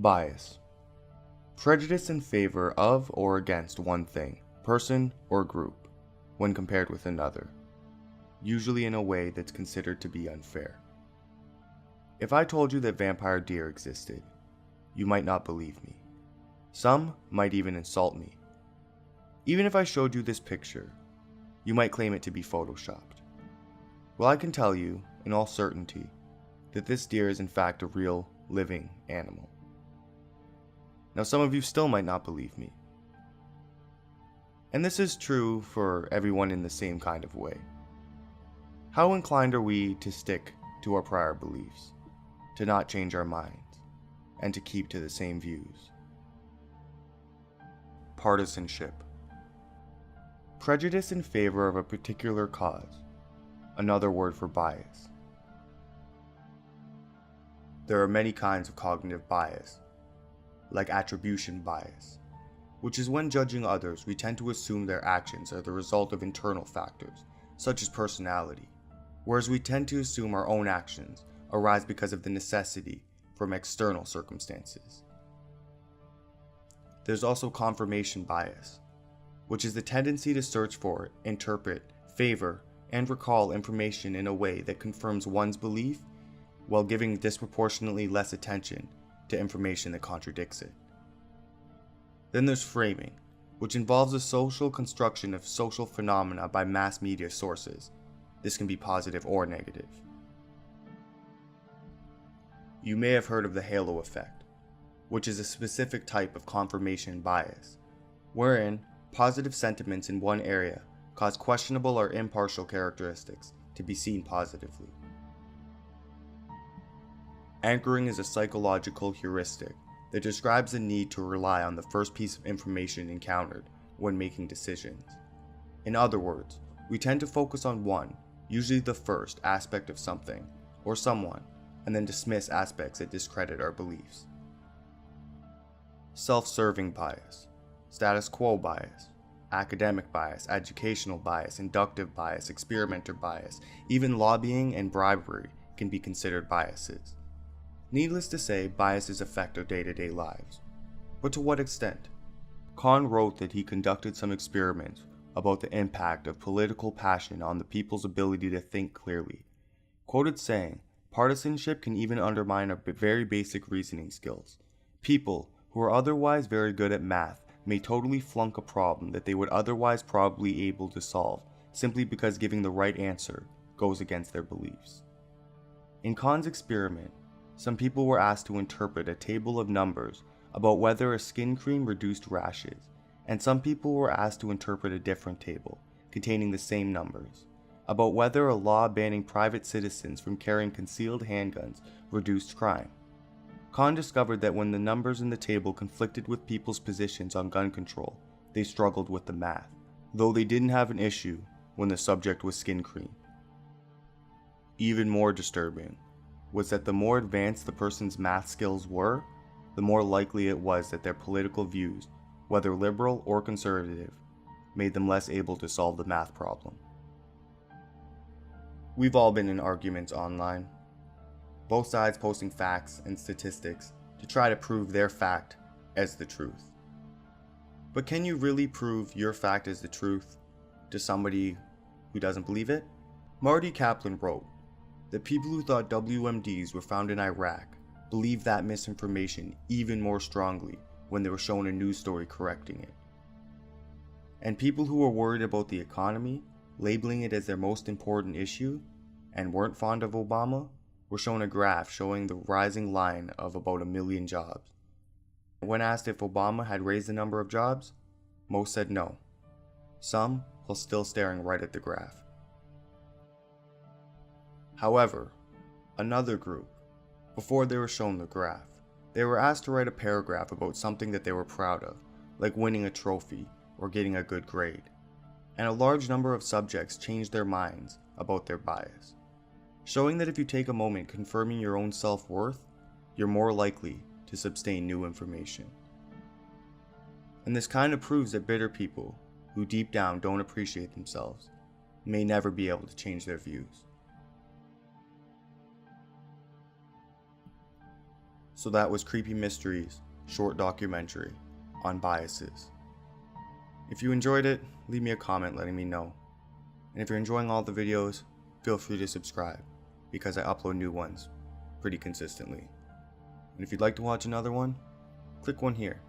Bias. Prejudice in favor of or against one thing, person, or group, when compared with another, usually in a way that's considered to be unfair. If I told you that vampire deer existed, you might not believe me. Some might even insult me. Even if I showed you this picture, you might claim it to be photoshopped. Well, I can tell you, in all certainty, that this deer is in fact a real, living animal. Now, some of you still might not believe me. And this is true for everyone in the same kind of way. How inclined are we to stick to our prior beliefs, to not change our minds, and to keep to the same views? Partisanship. Prejudice in favor of a particular cause, another word for bias. There are many kinds of cognitive bias, like attribution bias, which is when judging others, we tend to assume their actions are the result of internal factors, such as personality, whereas we tend to assume our own actions arise because of the necessity from external circumstances. There's also confirmation bias, which is the tendency to search for, interpret, favor, and recall information in a way that confirms one's belief while giving disproportionately less attention to information that contradicts it. Then there's framing, which involves the social construction of social phenomena by mass media sources. This can be positive or negative. You may have heard of the halo effect, which is a specific type of confirmation bias, wherein positive sentiments in one area cause questionable or impartial characteristics to be seen positively. Anchoring is a psychological heuristic that describes the need to rely on the first piece of information encountered when making decisions. In other words, we tend to focus on one, usually the first, aspect of something or someone, and then dismiss aspects that discredit our beliefs. Self-serving bias, status quo bias, academic bias, educational bias, inductive bias, experimenter bias, even lobbying and bribery can be considered biases. Needless to say, biases affect our day-to-day lives. But to what extent? Kahn wrote that he conducted some experiments about the impact of political passion on the people's ability to think clearly, quoted saying, "Partisanship can even undermine our very basic reasoning skills. People who are otherwise very good at math may totally flunk a problem that they would otherwise probably be able to solve simply because giving the right answer goes against their beliefs." In Kahn's experiment, some people were asked to interpret a table of numbers about whether a skin cream reduced rashes, and some people were asked to interpret a different table, containing the same numbers, about whether a law banning private citizens from carrying concealed handguns reduced crime. Kahn discovered that when the numbers in the table conflicted with people's positions on gun control, they struggled with the math, though they didn't have an issue when the subject was skin cream. Even more disturbing was that the more advanced the person's math skills were, the more likely it was that their political views, whether liberal or conservative, made them less able to solve the math problem. We've all been in arguments online, both sides posting facts and statistics to try to prove their fact as the truth. But can you really prove your fact as the truth to somebody who doesn't believe it? Marty Kaplan wrote that people who thought WMDs were found in Iraq believed that misinformation even more strongly when they were shown a news story correcting it. And people who were worried about the economy, labeling it as their most important issue, and weren't fond of Obama, were shown a graph showing the rising line of about 1 million jobs. When asked if Obama had raised the number of jobs, most said no. Some while still staring right at the graph. However, another group, before they were shown the graph, they were asked to write a paragraph about something that they were proud of, like winning a trophy or getting a good grade, and a large number of subjects changed their minds about their bias, showing that if you take a moment confirming your own self-worth, you're more likely to sustain new information. And this kind of proves that bitter people, who deep down don't appreciate themselves, may never be able to change their views. So that was Creepy Mysteries short documentary on biases. If you enjoyed it, leave me a comment letting me know. And if you're enjoying all the videos, feel free to subscribe, because I upload new ones pretty consistently. And if you'd like to watch another one, click one here.